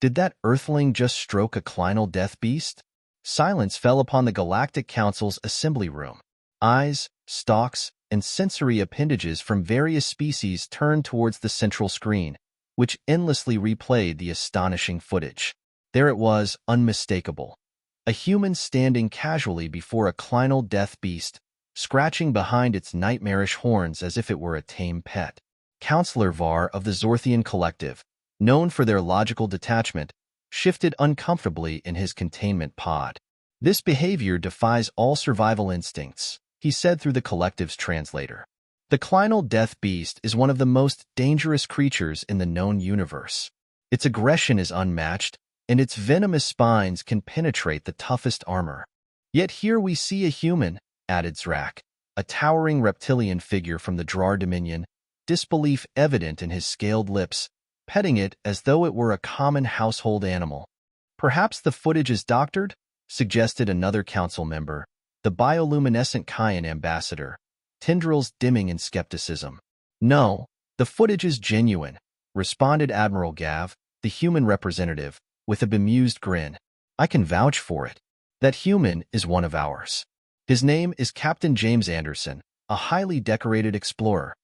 Did that earthling just stroke a clinal death beast? Silence fell upon the Galactic Council's assembly room. Eyes, stalks, and sensory appendages from various species turned towards the central screen, which endlessly replayed the astonishing footage. There it was, unmistakable. A human standing casually before a clinal death beast, scratching behind its nightmarish horns as if it were a tame pet. Councilor Var of the Zorthian Collective, known for their logical detachment, shifted uncomfortably in his containment pod. This behavior defies all survival instincts, he said through the collective's translator. The clinal death beast is one of the most dangerous creatures in the known universe. Its aggression is unmatched, and its venomous spines can penetrate the toughest armor. Yet here we see a human, added Zrak, a towering reptilian figure from the Drar Dominion, disbelief evident in his scaled lips, petting it as though it were a common household animal. Perhaps the footage is doctored, suggested another council member, the bioluminescent Kayan ambassador, tendrils dimming in skepticism. No, the footage is genuine, responded Admiral Gav, the human representative, with a bemused grin. I can vouch for it. That human is one of ours. His name is Captain James Anderson, a highly decorated explorer.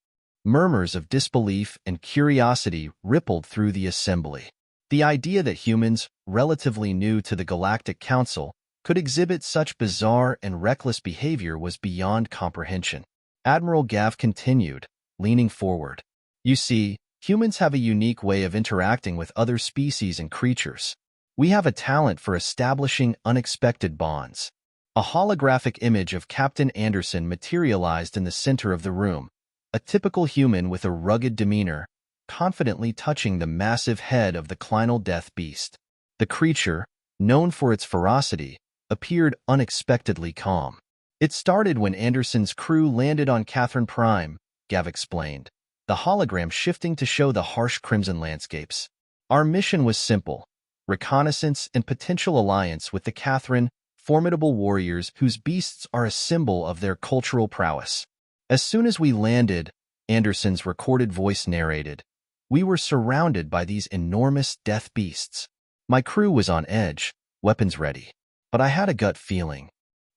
Murmurs of disbelief and curiosity rippled through the assembly. The idea that humans, relatively new to the Galactic Council, could exhibit such bizarre and reckless behavior was beyond comprehension. Admiral Gav continued, leaning forward. You see, humans have a unique way of interacting with other species and creatures. We have a talent for establishing unexpected bonds. A holographic image of Captain Anderson materialized in the center of the room, a typical human with a rugged demeanor, confidently touching the massive head of the clinal death beast. The creature, known for its ferocity, appeared unexpectedly calm. It started when Anderson's crew landed on Catherine Prime, Gav explained, the hologram shifting to show the harsh crimson landscapes. Our mission was simple: reconnaissance and potential alliance with the Catherine, formidable warriors whose beasts are a symbol of their cultural prowess. As soon as we landed, Anderson's recorded voice narrated, we were surrounded by these enormous death beasts. My crew was on edge, weapons ready. But I had a gut feeling.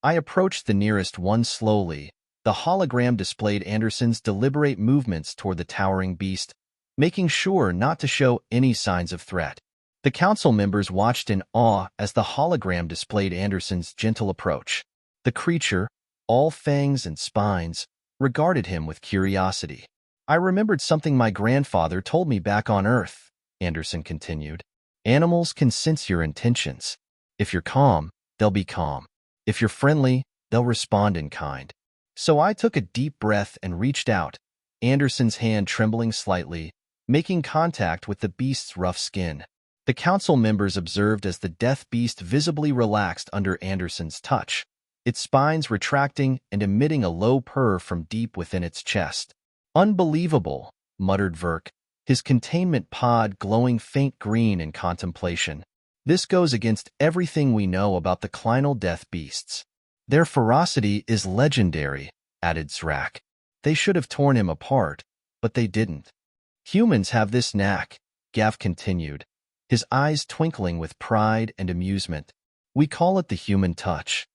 I approached the nearest one slowly. The hologram displayed Anderson's deliberate movements toward the towering beast, making sure not to show any signs of threat. The council members watched in awe as the hologram displayed Anderson's gentle approach. The creature, all fangs and spines, regarded him with curiosity. I remembered something my grandfather told me back on Earth, Anderson continued. Animals can sense your intentions. If you're calm, they'll be calm. If you're friendly, they'll respond in kind. So I took a deep breath and reached out, Anderson's hand trembling slightly, making contact with the beast's rough skin. The council members observed as the death beast visibly relaxed under Anderson's touch, its spines retracting and emitting a low purr from deep within its chest. Unbelievable, muttered Verk, his containment pod glowing faint green in contemplation. This goes against everything we know about the clinal death beasts. Their ferocity is legendary, added Zrak. They should have torn him apart, but they didn't. Humans have this knack, Gav continued, his eyes twinkling with pride and amusement. We call it the human touch.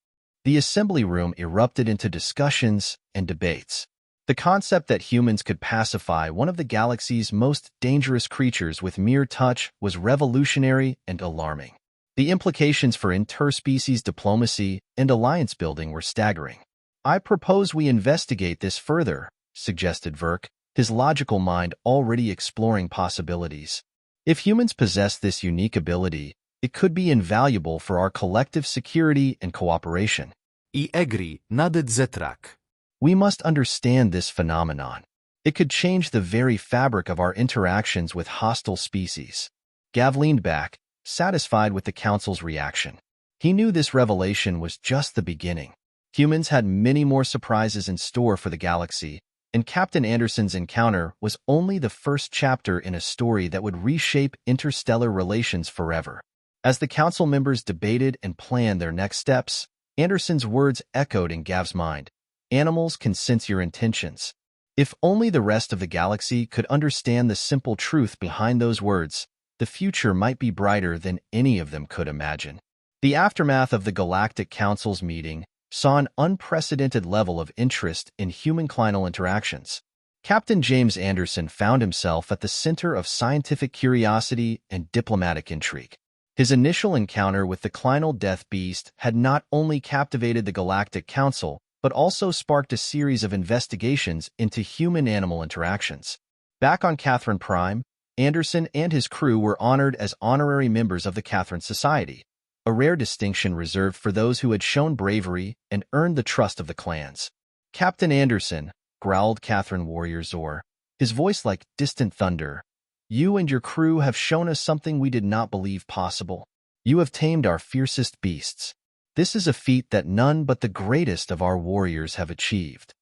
The assembly room erupted into discussions and debates. The concept that humans could pacify one of the galaxy's most dangerous creatures with mere touch was revolutionary and alarming. The implications for interspecies diplomacy and alliance building were staggering. I propose we investigate this further, suggested Verk, his logical mind already exploring possibilities. If humans possess this unique ability, it could be invaluable for our collective security and cooperation. I agree, nodded Zetrak. We must understand this phenomenon. It could change the very fabric of our interactions with hostile species. Gav leaned back, satisfied with the council's reaction. He knew this revelation was just the beginning. Humans had many more surprises in store for the galaxy, and Captain Anderson's encounter was only the first chapter in a story that would reshape interstellar relations forever. As the council members debated and planned their next steps, Anderson's words echoed in Gav's mind. Animals can sense your intentions. If only the rest of the galaxy could understand the simple truth behind those words, the future might be brighter than any of them could imagine. The aftermath of the Galactic Council's meeting saw an unprecedented level of interest in human-clinal interactions. Captain James Anderson found himself at the center of scientific curiosity and diplomatic intrigue. His initial encounter with the clinal death beast had not only captivated the Galactic Council, but also sparked a series of investigations into human-animal interactions. Back on Catherine Prime, Anderson and his crew were honored as honorary members of the Catherine Society, a rare distinction reserved for those who had shown bravery and earned the trust of the clans. "Captain Anderson," growled Catherine warrior Zor, his voice like distant thunder, "you and your crew have shown us something we did not believe possible. You have tamed our fiercest beasts. This is a feat that none but the greatest of our warriors have achieved."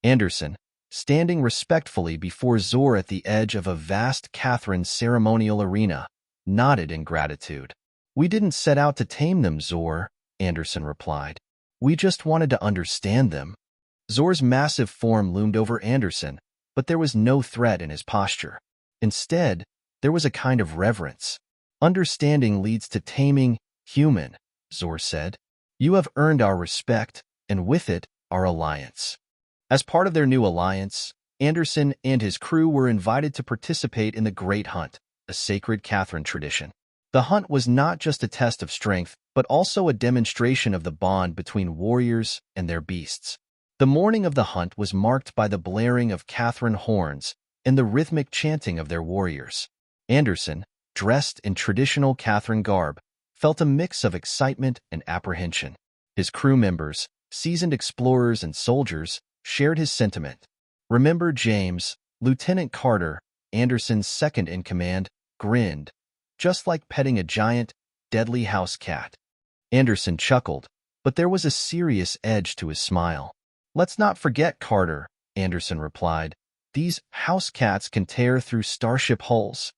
Anderson, standing respectfully before Zor at the edge of a vast Catherine ceremonial arena, nodded in gratitude. "We didn't set out to tame them, Zor," Anderson replied. "We just wanted to understand them." Zor's massive form loomed over Anderson, but there was no threat in his posture. Instead, there was a kind of reverence. "Understanding leads to taming, human," Zor said. "You have earned our respect, and with it, our alliance." As part of their new alliance, Anderson and his crew were invited to participate in the Great Hunt, a sacred Catherine tradition. The hunt was not just a test of strength, but also a demonstration of the bond between warriors and their beasts. The morning of the hunt was marked by the blaring of Catherine horns and the rhythmic chanting of their warriors. Anderson, dressed in traditional Catherine garb, felt a mix of excitement and apprehension. His crew members, seasoned explorers and soldiers, shared his sentiment. "Remember James, Lieutenant Carter, Anderson's second-in-command, grinned, just like petting a giant, deadly house cat." Anderson chuckled, but there was a serious edge to his smile. "Let's not forget Carter," Anderson replied. "These house cats can tear through starship hulls."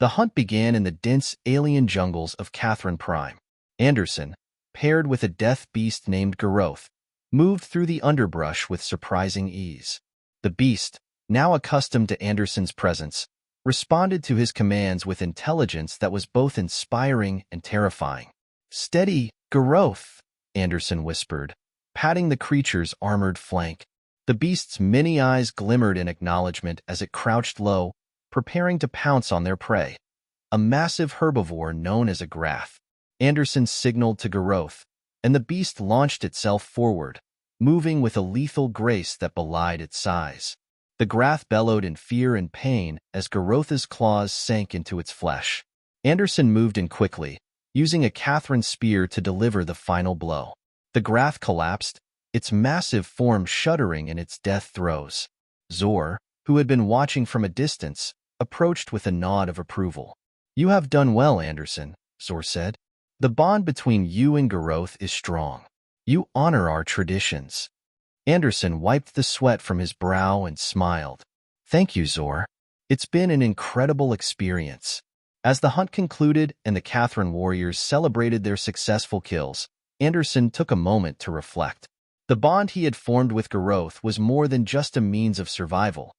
The hunt began in the dense alien jungles of Catherine Prime. Anderson, paired with a death beast named Garoth, moved through the underbrush with surprising ease. The beast, now accustomed to Anderson's presence, responded to his commands with intelligence that was both inspiring and terrifying. "Steady, Garoth," Anderson whispered, patting the creature's armored flank. The beast's many eyes glimmered in acknowledgement as it crouched low, preparing to pounce on their prey. A massive herbivore known as a grath. Anderson signaled to Garoth, and the beast launched itself forward, moving with a lethal grace that belied its size. The grath bellowed in fear and pain as Garoth's claws sank into its flesh. Anderson moved in quickly, using a Catherine spear to deliver the final blow. The grath collapsed, its massive form shuddering in its death throes. Zor, who had been watching from a distance, approached with a nod of approval. "You have done well, Anderson," Zor said. "The bond between you and Garoth is strong. You honor our traditions." Anderson wiped the sweat from his brow and smiled. "Thank you, Zor. It's been an incredible experience." As the hunt concluded and the Catherine warriors celebrated their successful kills, Anderson took a moment to reflect. The bond he had formed with Garoth was more than just a means of survival.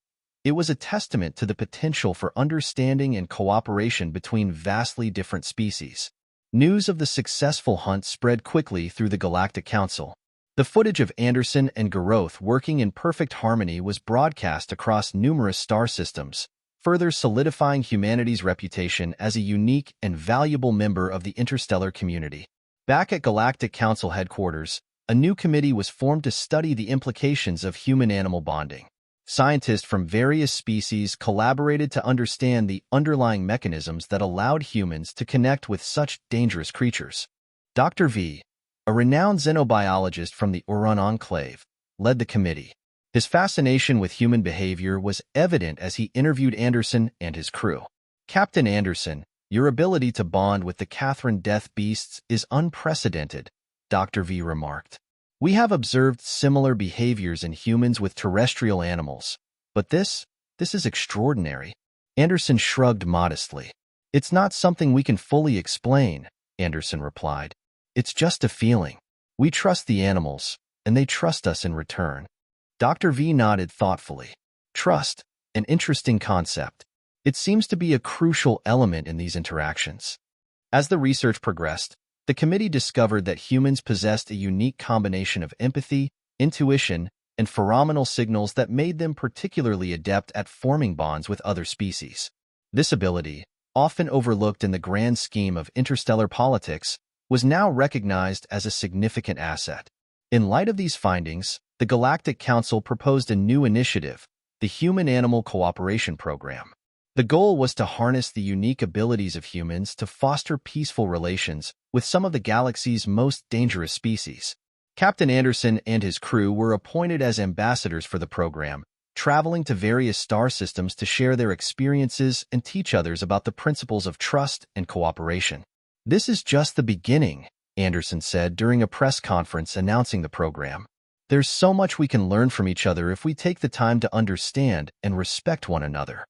It was a testament to the potential for understanding and cooperation between vastly different species. News of the successful hunt spread quickly through the Galactic Council. The footage of Anderson and Garoth working in perfect harmony was broadcast across numerous star systems, further solidifying humanity's reputation as a unique and valuable member of the interstellar community. Back at Galactic Council headquarters, a new committee was formed to study the implications of human-animal bonding. Scientists from various species collaborated to understand the underlying mechanisms that allowed humans to connect with such dangerous creatures. Dr. V, a renowned xenobiologist from the Uran Enclave, led the committee. His fascination with human behavior was evident as he interviewed Anderson and his crew. "Captain Anderson, your ability to bond with the Catherine death beasts is unprecedented," Dr. V remarked. "We have observed similar behaviors in humans with terrestrial animals, but this is extraordinary." Anderson shrugged modestly. "It's not something we can fully explain," Anderson replied. "It's just a feeling. We trust the animals, and they trust us in return." Dr. V nodded thoughtfully. "Trust, an interesting concept. It seems to be a crucial element in these interactions. As the research progressed, the committee discovered that humans possessed a unique combination of empathy, intuition, and pheromonal signals that made them particularly adept at forming bonds with other species. This ability, often overlooked in the grand scheme of interstellar politics, was now recognized as a significant asset. In light of these findings, the Galactic Council proposed a new initiative, the Human-Animal Cooperation Program. The goal was to harness the unique abilities of humans to foster peaceful relations with some of the galaxy's most dangerous species. Captain Anderson and his crew were appointed as ambassadors for the program, traveling to various star systems to share their experiences and teach others about the principles of trust and cooperation. "This is just the beginning," Anderson said during a press conference announcing the program. "There's so much we can learn from each other if we take the time to understand and respect one another."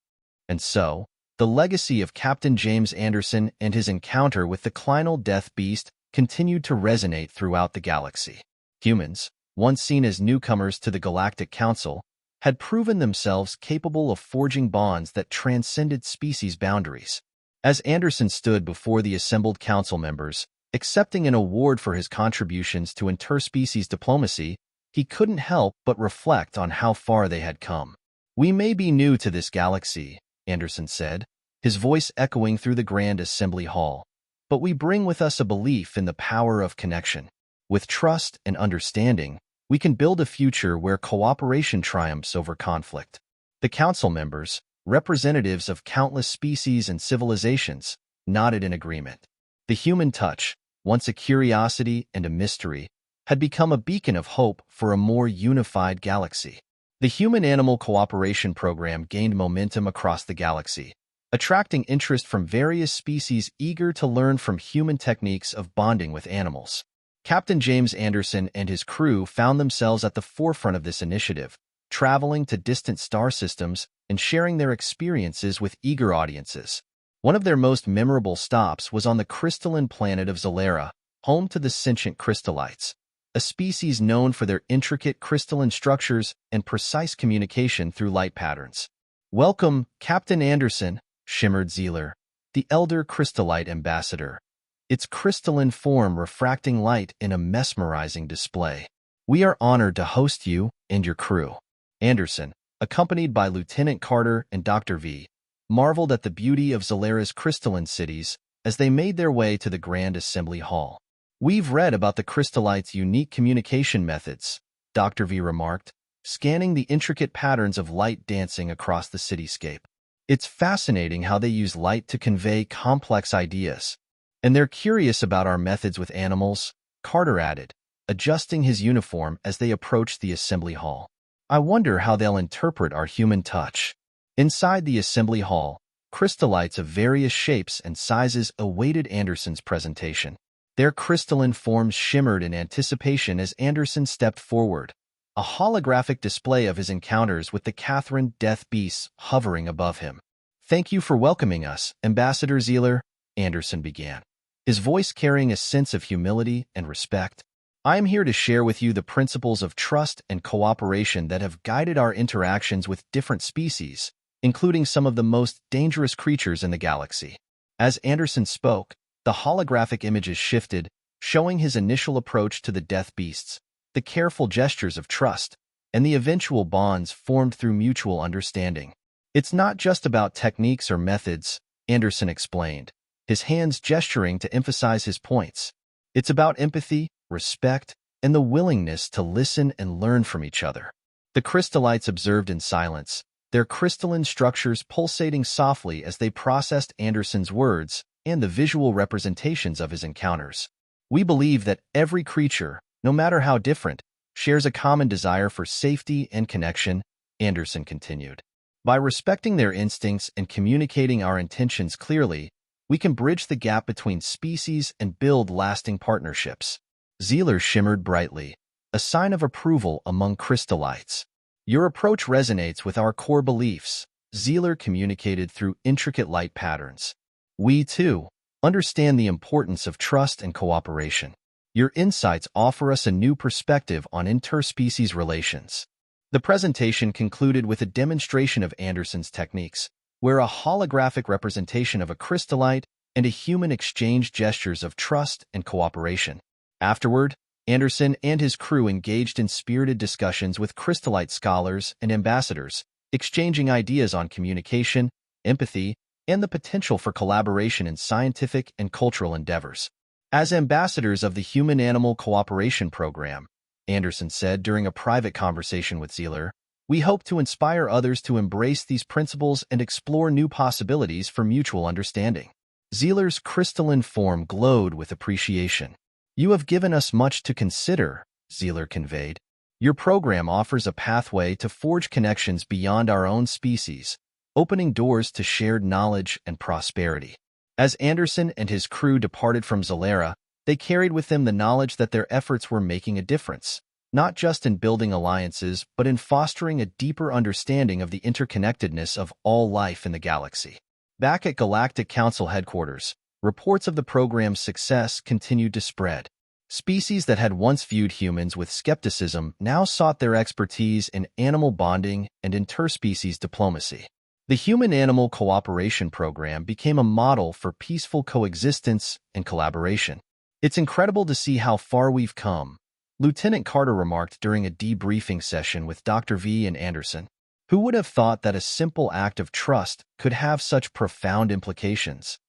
And so, the legacy of Captain James Anderson and his encounter with the clinal death beast continued to resonate throughout the galaxy. Humans, once seen as newcomers to the Galactic Council, had proven themselves capable of forging bonds that transcended species boundaries. As Anderson stood before the assembled council members, accepting an award for his contributions to interspecies diplomacy, he couldn't help but reflect on how far they had come. "We may be new to this galaxy," Anderson said, his voice echoing through the Grand Assembly Hall, "but we bring with us a belief in the power of connection. With trust and understanding, we can build a future where cooperation triumphs over conflict." The council members, representatives of countless species and civilizations, nodded in agreement. The human touch, once a curiosity and a mystery, had become a beacon of hope for a more unified galaxy. The Human-Animal Cooperation Program gained momentum across the galaxy, attracting interest from various species eager to learn from human techniques of bonding with animals. Captain James Anderson and his crew found themselves at the forefront of this initiative, traveling to distant star systems and sharing their experiences with eager audiences. One of their most memorable stops was on the crystalline planet of Zera, home to the sentient crystallites, a species known for their intricate crystalline structures and precise communication through light patterns. "Welcome, Captain Anderson," shimmered Zera, the elder crystallite ambassador, its crystalline form refracting light in a mesmerizing display. "We are honored to host you and your crew." Anderson, accompanied by Lieutenant Carter and Dr. V, marveled at the beauty of Zera's crystalline cities as they made their way to the Grand Assembly Hall. "We've read about the crystallites' unique communication methods," Dr. V remarked, scanning the intricate patterns of light dancing across the cityscape. "It's fascinating how they use light to convey complex ideas. And they're curious about our methods with animals," Carter added, adjusting his uniform as they approached the assembly hall. "I wonder how they'll interpret our human touch." Inside the assembly hall, crystallites of various shapes and sizes awaited Anderson's presentation. Their crystalline forms shimmered in anticipation as Anderson stepped forward, a holographic display of his encounters with the Catherine Death Beasts hovering above him. "Thank you for welcoming us, Ambassador Zera," Anderson began, his voice carrying a sense of humility and respect. "I am here to share with you the principles of trust and cooperation that have guided our interactions with different species, including some of the most dangerous creatures in the galaxy." As Anderson spoke, the holographic images shifted, showing his initial approach to the death beasts, the careful gestures of trust, and the eventual bonds formed through mutual understanding. "It's not just about techniques or methods," Anderson explained, his hands gesturing to emphasize his points. "It's about empathy, respect, and the willingness to listen and learn from each other." The crystallites observed in silence, their crystalline structures pulsating softly as they processed Anderson's words and the visual representations of his encounters. "We believe that every creature, no matter how different, shares a common desire for safety and connection," Anderson continued. "By respecting their instincts and communicating our intentions clearly, we can bridge the gap between species and build lasting partnerships." Zera shimmered brightly, a sign of approval among crystallites. "Your approach resonates with our core beliefs," Zera communicated through intricate light patterns. "We, too, understand the importance of trust and cooperation. Your insights offer us a new perspective on interspecies relations." The presentation concluded with a demonstration of Anderson's techniques, where a holographic representation of a crystallite and a human exchanged gestures of trust and cooperation. Afterward, Anderson and his crew engaged in spirited discussions with crystallite scholars and ambassadors, exchanging ideas on communication, empathy, and the potential for collaboration in scientific and cultural endeavors. As ambassadors of the Human-Animal Cooperation Program, Anderson said during a private conversation with Zera, we hope to inspire others to embrace these principles and explore new possibilities for mutual understanding. Zera's crystalline form glowed with appreciation. You have given us much to consider, Zera conveyed. Your program offers a pathway to forge connections beyond our own species, opening doors to shared knowledge and prosperity. As Anderson and his crew departed from Zera, they carried with them the knowledge that their efforts were making a difference, not just in building alliances, but in fostering a deeper understanding of the interconnectedness of all life in the galaxy. Back at Galactic Council headquarters, reports of the program's success continued to spread. Species that had once viewed humans with skepticism now sought their expertise in animal bonding and interspecies diplomacy. The Human-Animal Cooperation Program became a model for peaceful coexistence and collaboration. It's incredible to see how far we've come, Lieutenant Carter remarked during a debriefing session with Dr. V and Anderson. Who would have thought that a simple act of trust could have such profound implications?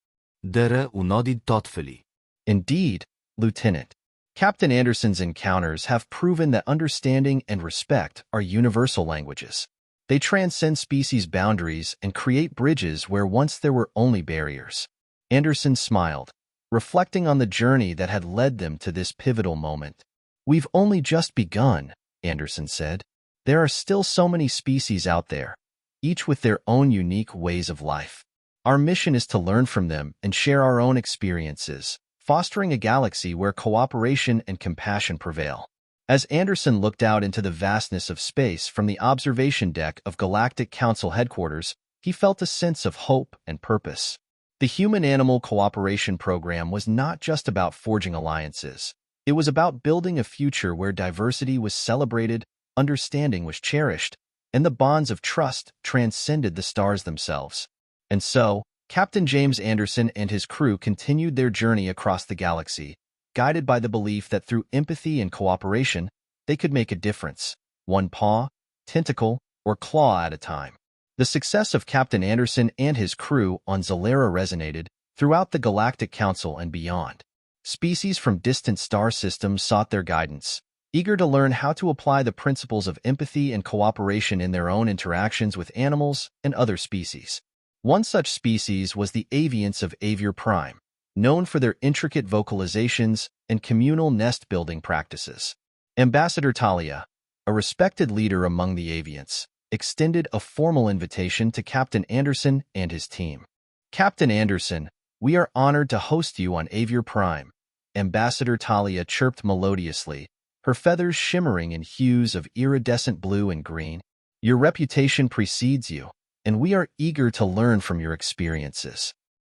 Zera nodded thoughtfully. Indeed, Lieutenant. Captain Anderson's encounters have proven that understanding and respect are universal languages. They transcend species boundaries and create bridges where once there were only barriers. Anderson smiled, reflecting on the journey that had led them to this pivotal moment. We've only just begun, Anderson said. There are still so many species out there, each with their own unique ways of life. Our mission is to learn from them and share our own experiences, fostering a galaxy where cooperation and compassion prevail. As Anderson looked out into the vastness of space from the observation deck of Galactic Council headquarters, he felt a sense of hope and purpose. The Human-Animal Cooperation Program was not just about forging alliances. It was about building a future where diversity was celebrated, understanding was cherished, and the bonds of trust transcended the stars themselves. And so, Captain James Anderson and his crew continued their journey across the galaxy, guided by the belief that through empathy and cooperation, they could make a difference, one paw, tentacle, or claw at a time. The success of Captain Anderson and his crew on Zera resonated throughout the Galactic Council and beyond. Species from distant star systems sought their guidance, eager to learn how to apply the principles of empathy and cooperation in their own interactions with animals and other species. One such species was the avians of Aviar Prime, known for their intricate vocalizations and communal nest-building practices. Ambassador Talia, a respected leader among the avians, extended a formal invitation to Captain Anderson and his team. Captain Anderson, we are honored to host you on Aviar Prime, Ambassador Talia chirped melodiously, her feathers shimmering in hues of iridescent blue and green. Your reputation precedes you, and we are eager to learn from your experiences.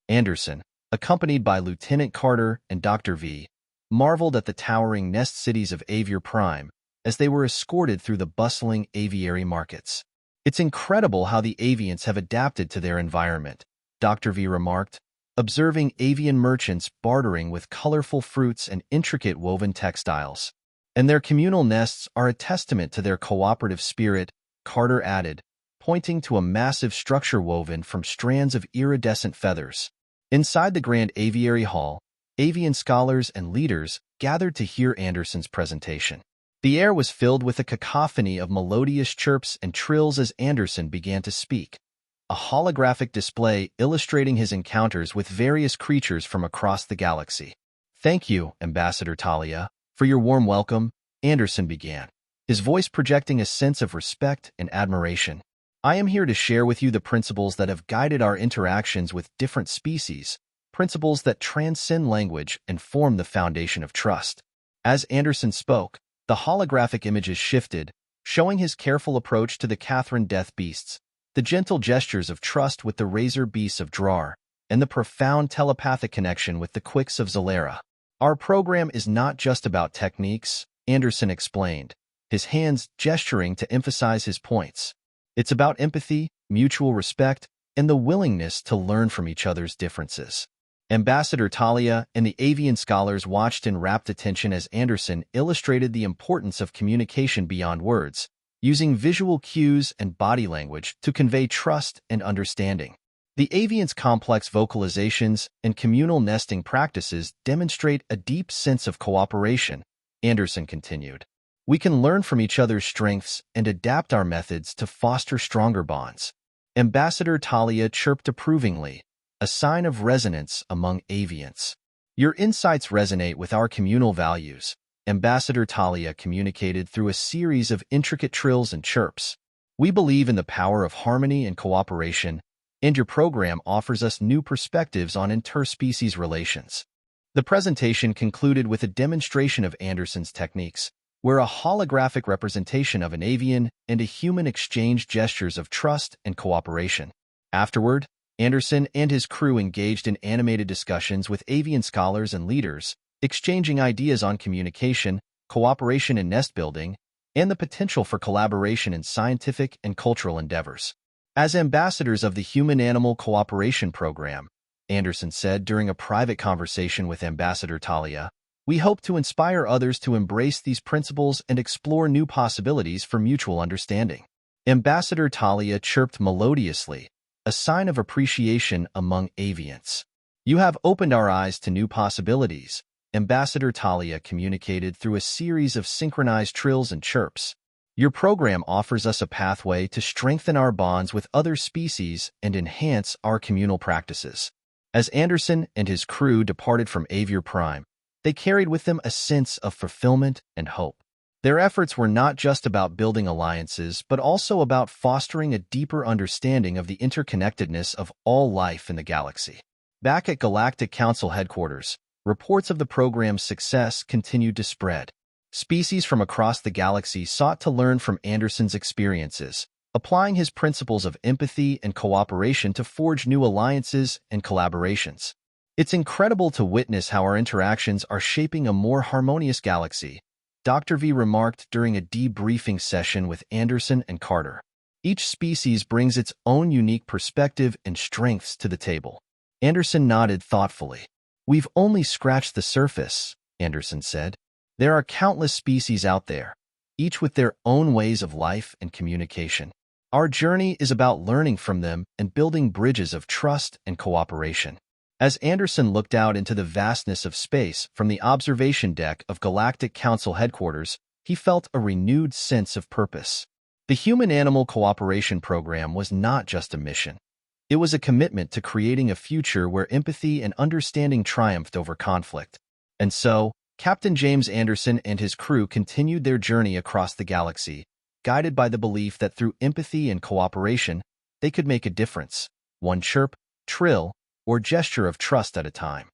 Anderson, accompanied by Lieutenant Carter and Dr. V, marveled at the towering nest cities of Aviar Prime as they were escorted through the bustling aviary markets. It's incredible how the avians have adapted to their environment, Dr. V remarked, observing avian merchants bartering with colorful fruits and intricate woven textiles. And their communal nests are a testament to their cooperative spirit, Carter added, pointing to a massive structure woven from strands of iridescent feathers. Inside the grand aviary hall, avian scholars and leaders gathered to hear Anderson's presentation. The air was filled with a cacophony of melodious chirps and trills as Anderson began to speak, a holographic display illustrating his encounters with various creatures from across the galaxy. Thank you, Ambassador Talia, for your warm welcome, Anderson began, his voice projecting a sense of respect and admiration. I am here to share with you the principles that have guided our interactions with different species, principles that transcend language and form the foundation of trust. As Anderson spoke, the holographic images shifted, showing his careful approach to the Catherine death beasts, the gentle gestures of trust with the razor beasts of Drar, and the profound telepathic connection with the quicks of Zera. Our program is not just about techniques, Anderson explained, his hands gesturing to emphasize his points. It's about empathy, mutual respect, and the willingness to learn from each other's differences. Ambassador Talia and the avian scholars watched in rapt attention as Anderson illustrated the importance of communication beyond words, using visual cues and body language to convey trust and understanding. The avian's complex vocalizations and communal nesting practices demonstrate a deep sense of cooperation, Anderson continued. We can learn from each other's strengths and adapt our methods to foster stronger bonds. Ambassador Talia chirped approvingly, a sign of resonance among avians. Your insights resonate with our communal values, Ambassador Talia communicated through a series of intricate trills and chirps. We believe in the power of harmony and cooperation, and your program offers us new perspectives on interspecies relations. The presentation concluded with a demonstration of Anderson's techniques, where a holographic representation of an avian and a human exchanged gestures of trust and cooperation. Afterward, Anderson and his crew engaged in animated discussions with avian scholars and leaders, exchanging ideas on communication, cooperation in nest building, and the potential for collaboration in scientific and cultural endeavors. As ambassadors of the Human-Animal Cooperation Program, Anderson said during a private conversation with Ambassador Talia, we hope to inspire others to embrace these principles and explore new possibilities for mutual understanding. Ambassador Talia chirped melodiously, a sign of appreciation among avians. You have opened our eyes to new possibilities, Ambassador Talia communicated through a series of synchronized trills and chirps. Your program offers us a pathway to strengthen our bonds with other species and enhance our communal practices. As Anderson and his crew departed from Aviar Prime, they carried with them a sense of fulfillment and hope. Their efforts were not just about building alliances, but also about fostering a deeper understanding of the interconnectedness of all life in the galaxy. Back at Galactic Council headquarters, reports of the program's success continued to spread. Species from across the galaxy sought to learn from Anderson's experiences, applying his principles of empathy and cooperation to forge new alliances and collaborations. It's incredible to witness how our interactions are shaping a more harmonious galaxy, Dr. V remarked during a debriefing session with Anderson and Carter. Each species brings its own unique perspective and strengths to the table. Anderson nodded thoughtfully. We've only scratched the surface, Anderson said. There are countless species out there, each with their own ways of life and communication. Our journey is about learning from them and building bridges of trust and cooperation. As Anderson looked out into the vastness of space from the observation deck of Galactic Council headquarters, he felt a renewed sense of purpose. The Human-Animal Cooperation Program was not just a mission. It was a commitment to creating a future where empathy and understanding triumphed over conflict. And so, Captain James Anderson and his crew continued their journey across the galaxy, guided by the belief that through empathy and cooperation, they could make a difference, one chirp, trill, or gesture of trust at a time.